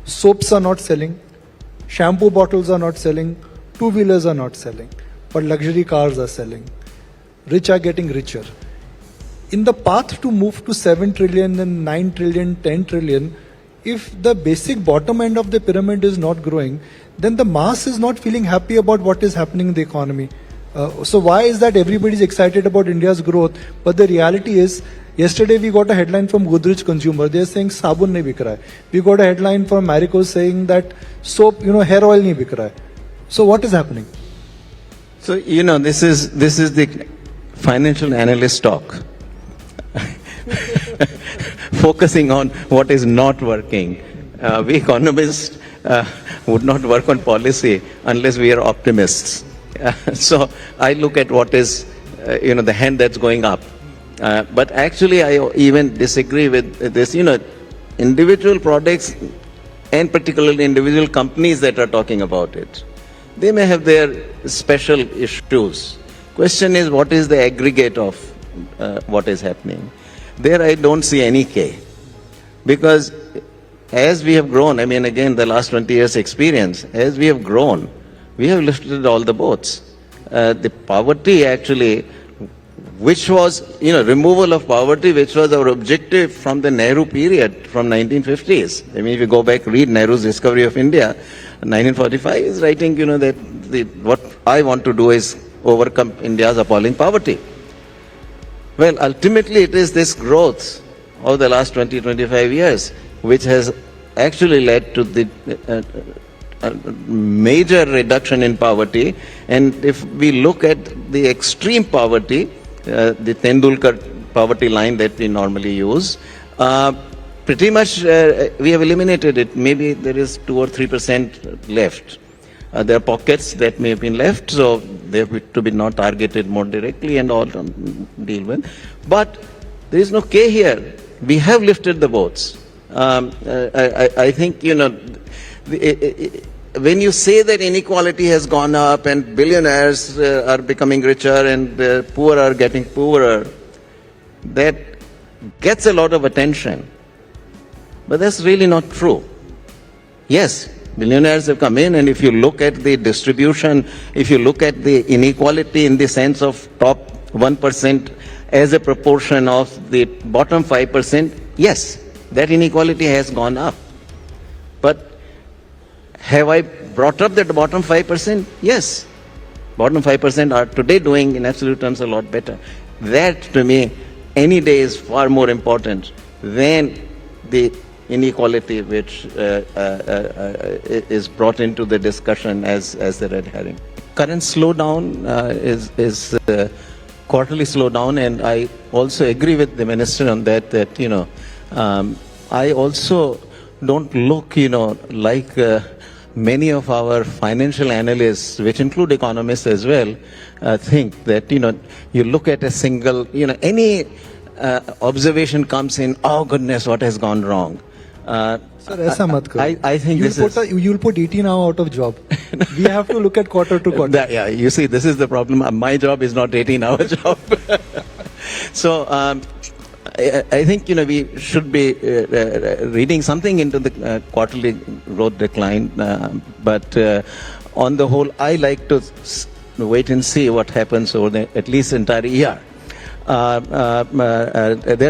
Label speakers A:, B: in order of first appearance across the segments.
A: Soaps are not selling, shampoo bottles are not selling, two-wheelers are not selling, but luxury cars are selling. Rich are getting richer. In the path to move to 7 trillion and 9 trillion, 10 trillion, if the basic bottom end of the pyramid is not growing, then the mass is not feeling happy about what is happening in the economy. So why is that everybody is excited about India's growth, but the reality is, yesterday we got a headline from Godrej Consumer. They are saying sabun nahi bik raha hai. We got a headline from Marico saying that soap, hair oil nahi bik raha hai. So what is happening?
B: So this is the financial analyst talk. Focusing on what is not working. We economists would not work on policy unless we are optimists. So I look at what is, the hand that's going up. But actually I even disagree with this, individual products and particularly individual companies that are talking about it. They may have their special issues. Question is, what is the aggregate of what is happening? There I don't see any K. Because as we have grown, again, the last 20 years experience, as we have grown, we have lifted all the boats. The poverty actually, which was, removal of poverty, which was our objective from the Nehru period, from 1950s. If you go back, read Nehru's Discovery of India, 1945 is writing, that what I want to do is overcome India's appalling poverty. Well, ultimately it is this growth of the last 20-25 years which has actually led to the major reduction in poverty. And if we look at the extreme poverty, the Tendulkar poverty line that we normally use, pretty much we have eliminated it. Maybe there is 2 or 3% left. There are pockets that may have been left, so they have to be not targeted more directly and all deal with. But there is no K here. We have lifted the boats. I think, when you say that inequality has gone up and billionaires are becoming richer and the poor are getting poorer, that gets a lot of attention. But that's really not true. Yes, billionaires have come in, and if you look at the distribution, if you look at the inequality in the sense of top 1% as a proportion of the bottom 5%, yes, that inequality has gone up. But have I brought up that bottom 5%? Yes. Bottom 5% are today doing in absolute terms a lot better. That to me, any day is far more important than the inequality which is brought into the discussion as the red herring. Current slowdown is quarterly slowdown, and I also agree with the minister on that, I also don't look, like many of our financial analysts, which include economists as well, think that, you look at a single, any observation comes in, oh goodness, what has gone wrong?
A: Sir, aisa mat karo.
B: I think
A: you'll put 18 hours out of job. We have to look at quarter to quarter.
B: Yeah, you see, this is the problem. My job is not 18-hour job. So I think, we should be reading something into the quarterly growth decline. But on the whole, I like to wait and see what happens over the at least entire year. There are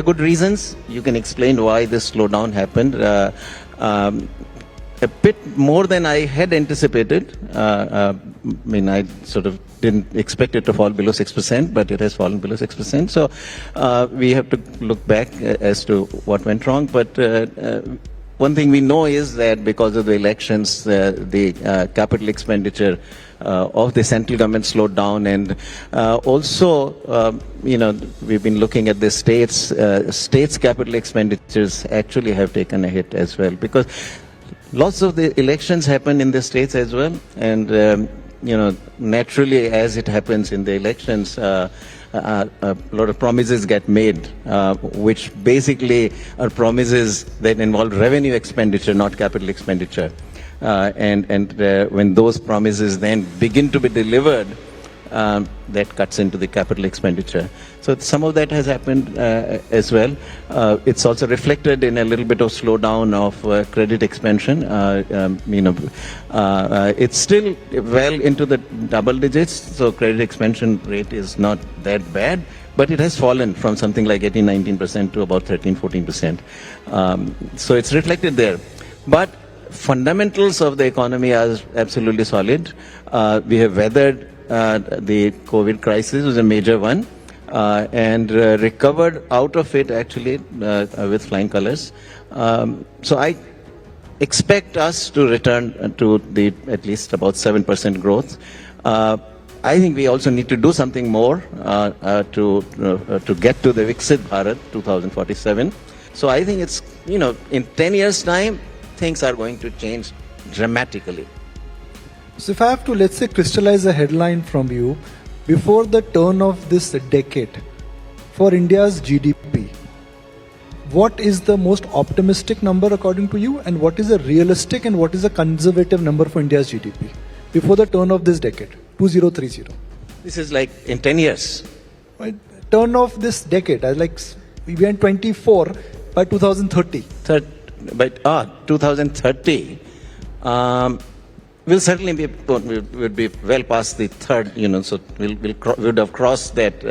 B: good reasons. You can explain why this slowdown happened. A bit more than I had anticipated. I sort of didn't expect it to fall below 6%, but it has fallen below 6%. So we have to look back as to what went wrong. But one thing we know is that because of the elections, the capital expenditure of the central government slowed down, and also, we've been looking at the states' capital expenditures actually have taken a hit as well, because lots of the elections happen in the states as well, and naturally, as it happens in the elections, a lot of promises get made, which basically are promises that involve revenue expenditure, not capital expenditure. And when those promises then begin to be delivered, that cuts into the capital expenditure. So some of that has happened as well. It's also reflected in a little bit of slowdown of credit expansion. It's still well into the double digits, so credit expansion rate is not that bad, but it has fallen from something like 18-19% to about 13-14%. So it's reflected there. But fundamentals of the economy are absolutely solid. We have weathered the COVID crisis, was a major one, and recovered out of it actually with flying colors. So I expect us to return to the at least about 7% growth. I think we also need to do something more to get to the Viksit Bharat 2047. So I think it's, in 10 years' time, things are going to change dramatically.
A: So if I have to, let's say, crystallize a headline from you, before the turn of this decade, for India's GDP, what is the most optimistic number according to you, and what is a realistic and what is a conservative number for India's GDP before the turn of this decade, 2030?
B: This is like in 10 years.
A: Right? Turn of this decade, we went 24 by 2030.
B: But 2030 will certainly be would be well past the third. So we would have crossed that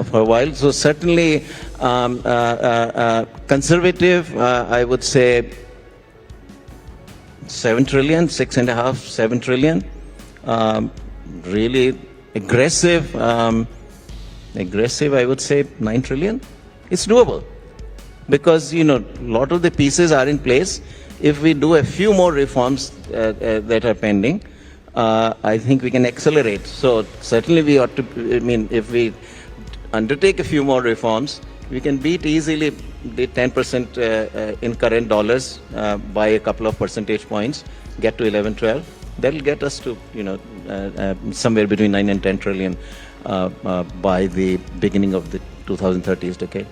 B: for a while. So certainly conservative, I would say 7 trillion, 6.5, 7 trillion. Really aggressive, I would say 9 trillion. It's doable. Because, a lot of the pieces are in place. If we do a few more reforms that are pending, I think we can accelerate. So certainly we ought to, if we undertake a few more reforms, we can beat easily the 10% in current dollars by a couple of percentage points, get to 11, 12. That'll get us to, somewhere between 9 and 10 trillion by the beginning of the 2030s decade.